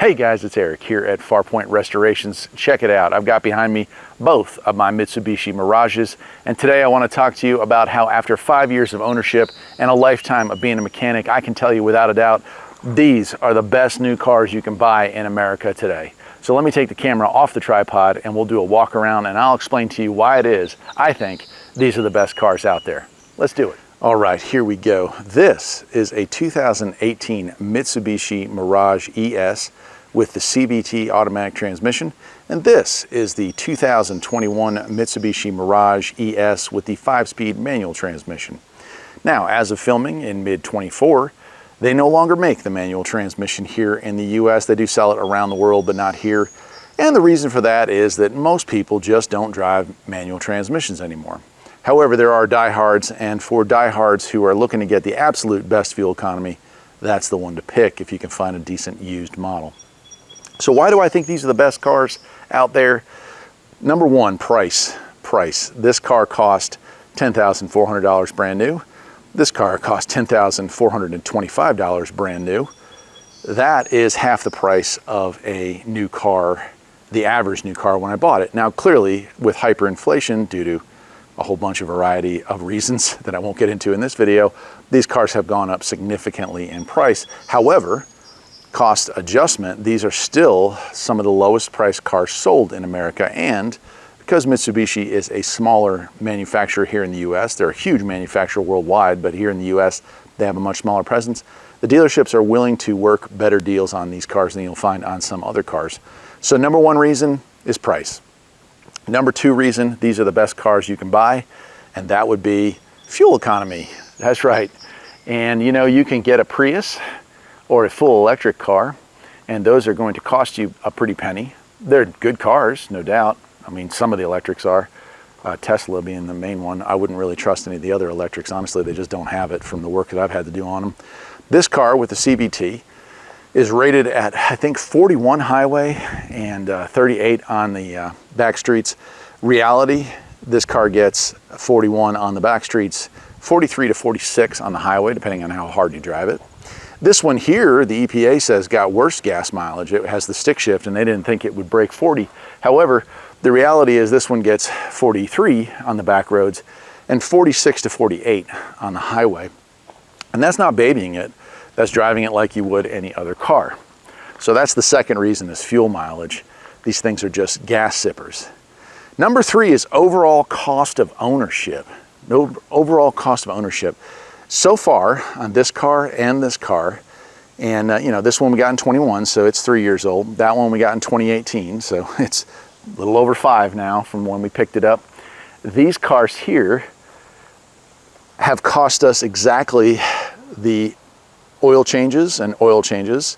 Hey guys, it's Eric here at Farpoint Restorations. Check it out. I've got behind me both of my Mitsubishi Mirages, and today I want to talk to you about how after 5 years of ownership and a lifetime of being a mechanic, I can tell you without a doubt, these are the best new cars you can buy in America today. So let me take the camera off the tripod and we'll do a walk around and I'll explain to you why it is I think these are the best cars out there. Let's do it. All right, here we go. This is a 2018 Mitsubishi Mirage ES with the CVT automatic transmission, and this is the 2021 Mitsubishi Mirage ES with the 5-speed manual transmission. Now, as of filming in mid-24, they no longer make the manual transmission here in the US. They do sell it around the world, but not here. And the reason for that is that most people just don't drive manual transmissions anymore. However, there are diehards, and for diehards who are looking to get the absolute best fuel economy, that's the one to pick if you can find a decent used model. So why do I think these are the best cars out there? Number one, price. This car cost $10,400 brand new. This car cost $10,425 brand new. That is half the price of a new car, the average new car when I bought it. Now, clearly, with hyperinflation due to a whole bunch of variety of reasons that I won't get into in this video, these cars have gone up significantly in price. However, cost adjustment, these are still some of the lowest priced cars sold in America, and because Mitsubishi is a smaller manufacturer here in the US, they're a huge manufacturer worldwide, but here in the US, they have a much smaller presence. The dealerships are willing to work better deals on these cars than you'll find on some other cars. So number one reason is price. Number two reason, these are the best cars you can buy, and that would be fuel economy. That's right. And you know, you can get a Prius or a full electric car, and those are going to cost you a pretty penny. They're good cars, no doubt. I mean, some of the electrics are. Tesla being the main one. I wouldn't really trust any of the other electrics. Honestly, they just don't have it from the work that I've had to do on them. This car with the CVT is rated at, I think, 41 highway and 38 on the back streets. Reality, this car gets 41 on the back streets, 43 to 46 on the highway, depending on how hard you drive it. This one here, the EPA says, got worse gas mileage. It has the stick shift, and they didn't think it would break 40. However, the reality is this one gets 43 on the back roads and 46 to 48 on the highway. And that's not babying it. That's driving it like you would any other car. So that's the second reason, is fuel mileage. These things are just gas sippers. Number three is overall cost of ownership. Overall cost of ownership. So far on this car and this car, and you know, this one we got in 21, so it's 3 years old. That one we got in 2018, so it's a little over 5 now from when we picked it up. These cars here have cost us exactly the oil changes and oil changes,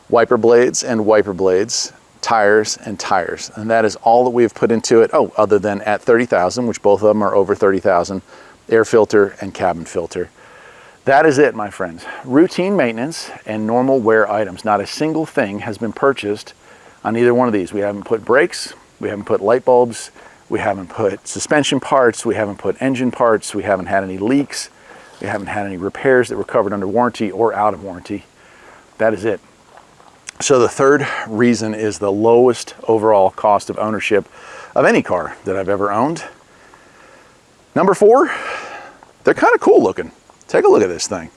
wiper blades and wiper blades, tires and tires. And that is all that we have put into it. Oh, other than at 30,000, which both of them are over 30,000, air filter and cabin filter. That is it, my friends. Routine maintenance and normal wear items. Not a single thing has been purchased on either one of these. We haven't put brakes, we haven't put light bulbs, we haven't put suspension parts, we haven't put engine parts, we haven't had any leaks. We haven't had any repairs that were covered under warranty or out of warranty. That is it. So the third reason is the lowest overall cost of ownership of any car that I've ever owned. Number four, they're kind of cool looking. Take a look at this thing.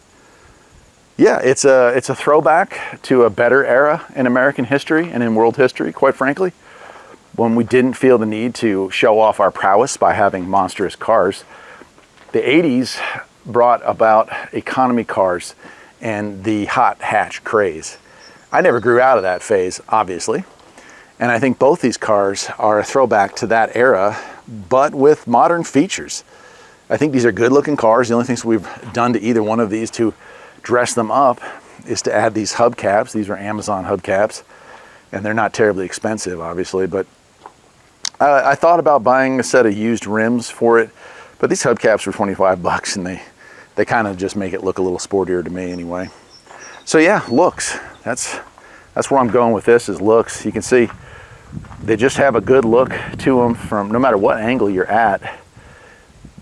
Yeah, it's a throwback to a better era in American history and in world history, quite frankly, when we didn't feel the need to show off our prowess by having monstrous cars. The 80s brought about economy cars and the hot hatch craze. I never grew out of that phase, obviously. And I think both these cars are a throwback to that era, but with modern features. I think these are good looking cars. The only things we've done to either one of these to dress them up is to add these hubcaps. These are Amazon hubcaps, and they're not terribly expensive, obviously, but I thought about buying a set of used rims for it, but these hubcaps were 25 bucks, and they kind of just make it look a little sportier to me anyway. So yeah, looks. That's where I'm going with this, is looks. You can see they just have a good look to them from no matter what angle you're at.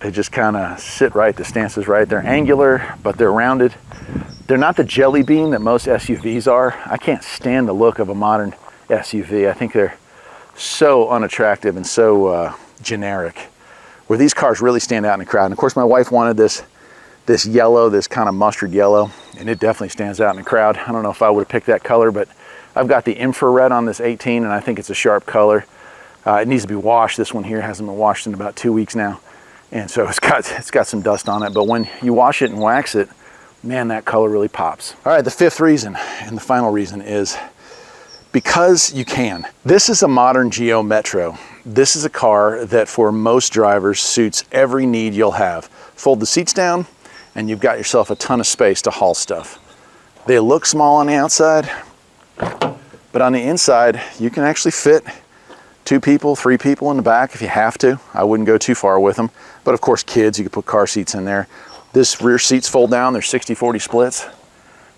They just kind of sit right. The stance is right. They're angular, but they're rounded. They're not the jelly bean that most SUVs are. I can't stand the look of a modern SUV. I think they're so unattractive and so generic, where these cars really stand out in the crowd. And of course, my wife wanted this yellow, this kind of mustard yellow, and it definitely stands out in the crowd. I don't know if I would have picked that color, but I've got the infrared on this 18, and I think it's a sharp color. It needs to be washed. This one here hasn't been washed in about 2 weeks now, and so it's got some dust on it. But when you wash it and wax it, man, that color really pops. All right, the fifth reason and the final reason is because you can. This is a modern Geo Metro. This is a car that for most drivers suits every need you'll have. Fold the seats down and you've got yourself a ton of space to haul stuff. They look small on the outside, but on the inside, you can actually fit 2 people, 3 people in the back if you have to. I wouldn't go too far with them. But of course, kids, you could put car seats in there. This rear seats fold down. They're 60-40 splits.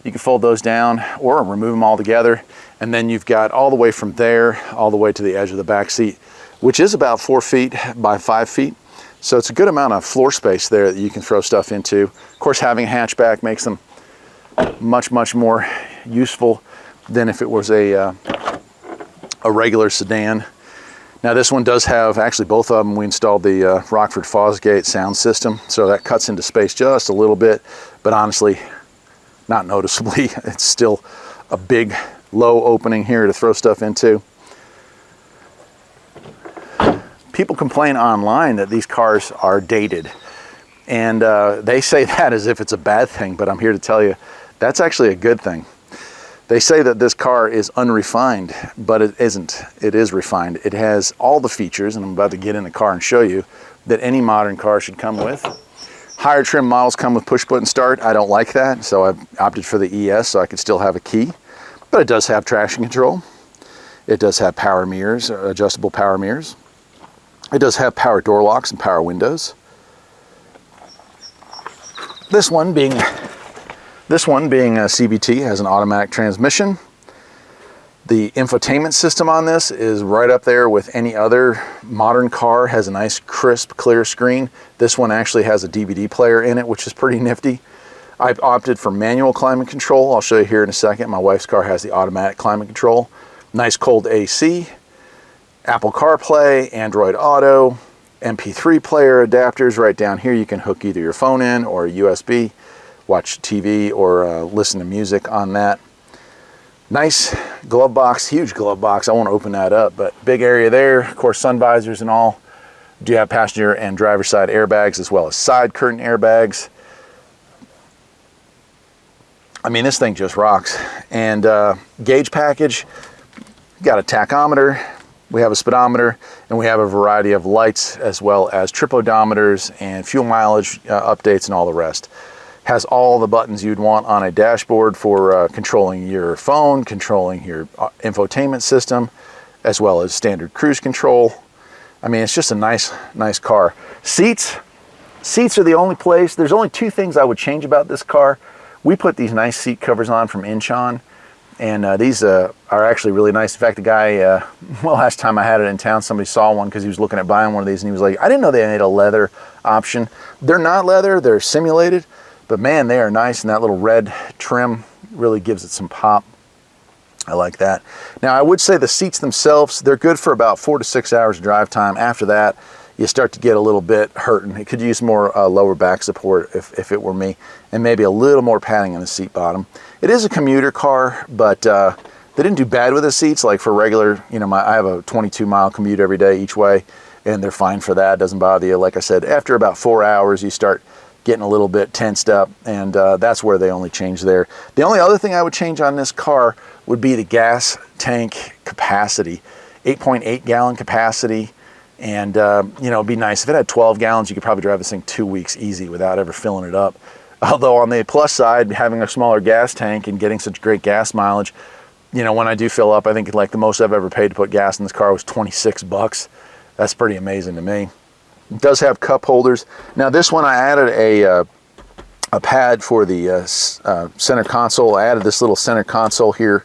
You can fold those down or remove them all together. And then you've got all the way from there, all the way to the edge of the back seat, which is about 4 feet by 5 feet. So it's a good amount of floor space there that you can throw stuff into. Of course, having a hatchback makes them much, much more useful than if it was a regular sedan. Now this one does have, actually both of them, we installed the Rockford Fosgate sound system, so that cuts into space just a little bit, but honestly, not noticeably. It's still a big, low opening here to throw stuff into. People complain online that these cars are dated, and they say that as if it's a bad thing, but I'm here to tell you that's actually a good thing. They say that this car is unrefined, but it isn't. It is refined. It has all the features, and I'm about to get in the car and show you, that any modern car should come with. Higher trim models come with push button start. I don't like that, so I've opted for the ES so I could still have a key. But it does have traction control. It does have power mirrors, adjustable power mirrors. It does have power door locks and power windows. This one being a CVT, has an automatic transmission. The infotainment system on this is right up there with any other modern car. Has a nice crisp, clear screen. This one actually has a DVD player in it, which is pretty nifty. I've opted for manual climate control. I'll show you here in a second. My wife's car has the automatic climate control. Nice cold AC, Apple CarPlay, Android Auto, MP3 player adapters. Right down here you can hook either your phone in or a USB. Watch TV or listen to music on that. Nice glove box, huge glove box. I won't open that up, but big area there. Of course, sun visors and all. Do have passenger and driver's side airbags as well as side curtain airbags. I mean, this thing just rocks. And gauge package, got a tachometer, we have a speedometer, and we have a variety of lights as well as trip odometers and fuel mileage updates and all the rest. Has all the buttons you'd want on a dashboard for controlling your phone, controlling your infotainment system, as well as standard cruise control. I mean, it's just a nice car. Seats are the only place. There's only 2 things I would change about this car. We put these nice seat covers on from Incheon, and these are actually really nice. In fact, the guy, well, last time I had it in town, somebody saw one because he was looking at buying one of these, and he was like, I didn't know they made a leather option. They're not leather, they're simulated. But man, they are nice, and that little red trim really gives it some pop. I like that. Now, I would say the seats themselves, they're good for about 4 to 6 hours of drive time. After that, you start to get a little bit hurting. It could use more lower back support if it were me, and maybe a little more padding in the seat bottom. It is a commuter car, but they didn't do bad with the seats. Like for regular, you know, I have a 22-mile commute every day each way, and they're fine for that. It doesn't bother you. Like I said, after about 4 hours, you start getting a little bit tensed up, and that's where they only change there. The only other thing I would change on this car would be the gas tank capacity. 8.8 gallon capacity, and you know, it'd be nice if it had 12 gallons. You could probably drive this thing 2 weeks easy without ever filling it up. Although on the plus side, having a smaller gas tank and getting such great gas mileage, you know, when I do fill up, I think like the most I've ever paid to put gas in this car was 26 bucks. That's pretty amazing to me. It does have cup holders. Now this one, I added a pad for the center console. I added this little center console here,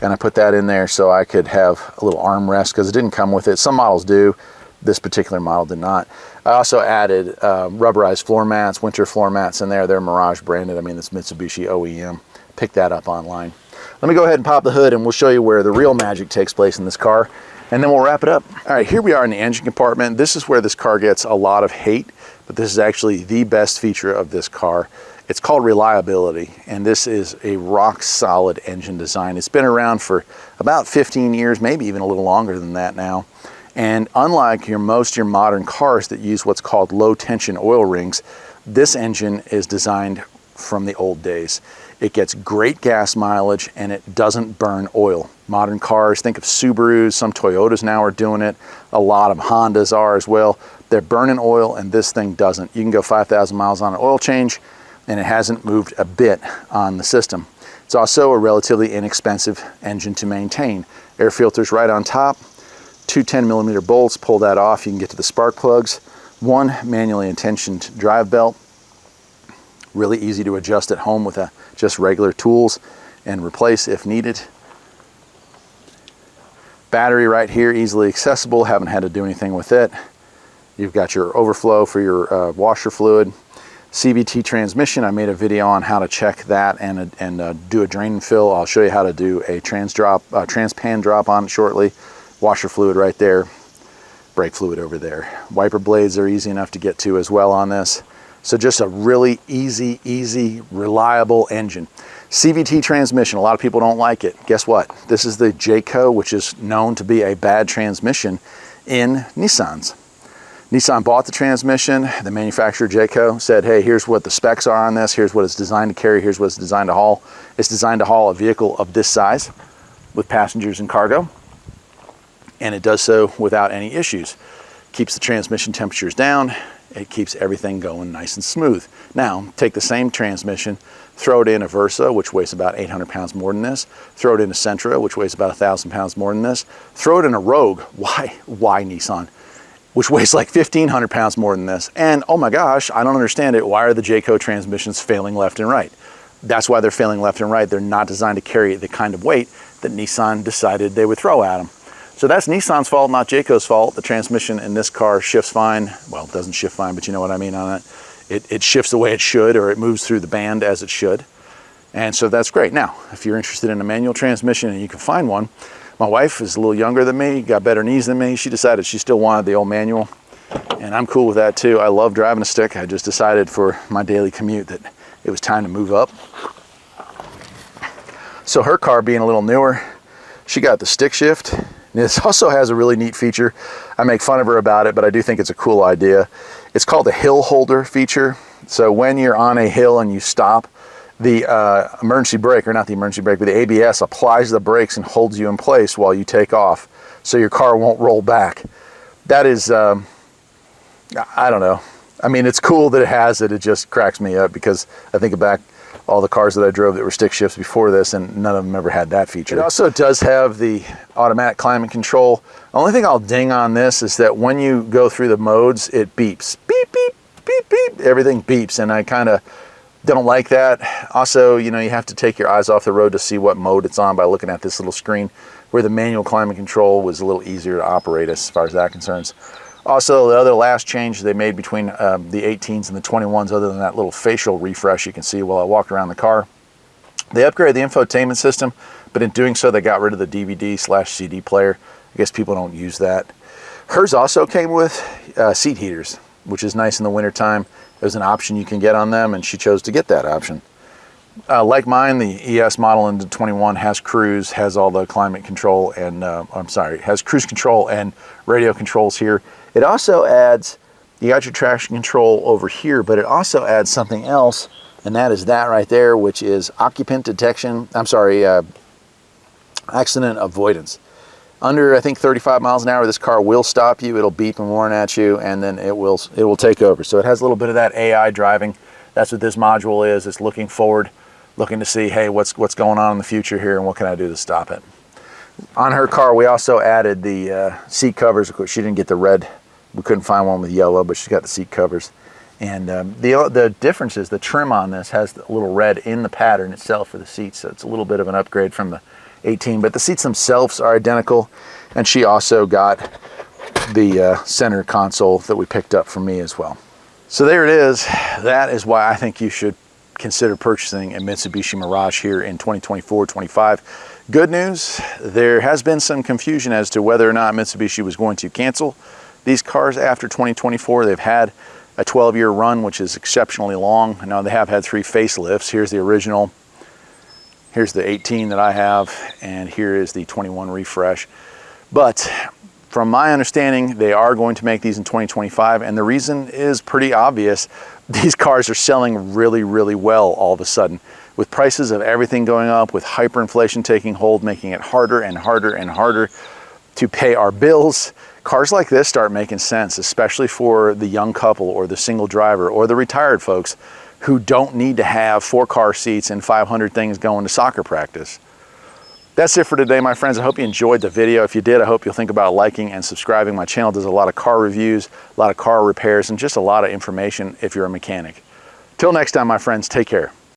and I put that in there so I could have a little armrest because it didn't come with it. Some models do, This particular model did not. I also added rubberized floor mats, winter floor mats in there. They're Mirage branded. I mean, it's Mitsubishi OEM. Pick that up online. Let me go ahead and pop the hood and we'll show you where the real magic takes place in this car, and then we'll wrap it up. All right, here we are in the engine compartment. This is where this car gets a lot of hate, but this is actually the best feature of this car. It's called reliability, and this is a rock solid engine design. It's been around for about 15 years, maybe even a little longer than that now. And unlike most of your modern cars that use what's called low tension oil rings, this engine is designed from the old days. It gets great gas mileage and it doesn't burn oil. Modern cars, think of Subarus, some Toyotas now are doing it. A lot of Hondas are as well. They're burning oil and this thing doesn't. You can go 5,000 miles on an oil change and it hasn't moved a bit on the system. It's also a relatively inexpensive engine to maintain. Air filters right on top, two 10mm bolts, pull that off, you can get to the spark plugs, one manually intentioned drive belt, really easy to adjust at home with just regular tools and replace if needed. Battery right here, easily accessible, haven't had to do anything with it. You've got your overflow for your washer fluid. CVT transmission, I made a video on how to check that and do a drain and fill. I'll show you how to do a trans pan drop on it shortly. Washer fluid right there, brake fluid over there. Wiper blades are easy enough to get to as well on this. So just a really easy, reliable engine. CVT transmission, a lot of people don't like it. Guess what? This is the Jayco, which is known to be a bad transmission in Nissans. Nissan bought the transmission, the manufacturer Jayco said, hey, here's what the specs are on this, here's what it's designed to carry, here's what it's designed to haul. It's designed to haul a vehicle of this size with passengers and cargo, and it does so without any issues. Keeps the transmission temperatures down, it keeps everything going nice and smooth. Now, take the same transmission, throw it in a Versa, which weighs about 800 pounds more than this, throw it in a Sentra, which weighs about 1,000 pounds more than this, throw it in a Rogue, why Nissan? Which weighs like 1,500 pounds more than this. And oh my gosh, I don't understand it. Why are the Jayco transmissions failing left and right? That's why they're failing left and right. They're not designed to carry the kind of weight that Nissan decided they would throw at them. So that's Nissan's fault, not Jayco's fault. The transmission in this car shifts fine. Well, it doesn't shift fine, but you know what I mean on it. It shifts the way it should, or it moves through the band as it should. And so that's great. Now, if you're interested in a manual transmission and you can find one, my wife is a little younger than me, got better knees than me. She decided she still wanted the old manual, and I'm cool with that too. I love driving a stick. I just decided for my daily commute that it was time to move up. So her car being a little newer, she got the stick shift. This also has a really neat feature. I make fun of her about it, but I do think it's a cool idea. It's called the hill holder feature. So when you're on a hill and you stop, the emergency brake, or not the emergency brake, but the ABS applies the brakes and holds you in place while you take off, so your car won't roll back. That is, I don't know. I mean, it's cool that it has it. It just cracks me up because I think back all the cars that I drove that were stick shifts before this, and none of them ever had that feature. It also does have the automatic climate control. The only thing I'll ding on this is that when you go through the modes, it beeps. Beep, beep, beep, beep. Everything beeps, and I kind of don't like that. Also, you know, you have to take your eyes off the road to see what mode it's on by looking at this little screen, where the manual climate control was a little easier to operate as far as that concerns. Also, the other last change they made between the 18s and the 21s, other than that little facial refresh you can see while I walked around the car, they upgraded the infotainment system, but in doing so, they got rid of the DVD/CD player. I guess people don't use that. Hers also came with seat heaters, which is nice in the wintertime. There's an option you can get on them, and she chose to get that option. Like mine, the ES model in the 21 has cruise, has all the climate control, and has cruise control and radio controls here. It also adds, you got your traction control over here, but it also adds something else, and that is that right there, which is occupant detection, accident avoidance. Under, I think, 35 miles an hour, this car will stop you, it'll beep and warn at you, and then it will take over. So it has a little bit of that AI driving. That's what this module is. It's looking forward, looking to see, hey, what's going on in the future here, and what can I do to stop it? On her car, we also added the seat covers. Of course, she didn't get the red. We couldn't find one with yellow, but she's got the seat covers. And the difference is the trim on this has a little red in the pattern itself for the seats, so it's a little bit of an upgrade from the 18, but the seats themselves are identical. And she also got the center console that we picked up from me as well. So there it is. That is why I think you should consider purchasing a Mitsubishi Mirage here in 2024-25. Good news, there has been some confusion as to whether or not Mitsubishi was going to cancel these cars after 2024. They've had a 12-year run, which is exceptionally long. Now they have had 3 facelifts. Here's the original, here's the 18 that I have, and here is the 21 refresh. But from my understanding, they are going to make these in 2025, and the reason is pretty obvious. These cars are selling really, really well all of a sudden. With prices of everything going up, with hyperinflation taking hold, making it harder and harder and harder to pay our bills, cars like this start making sense, especially for the young couple or the single driver or the retired folks who don't need to have 4 car seats and 500 things going to soccer practice. That's it for today, my friends. I hope you enjoyed the video. If you did, I hope you'll think about liking and subscribing. My channel does a lot of car reviews, a lot of car repairs, and just a lot of information if you're a mechanic. Till next time, my friends, take care.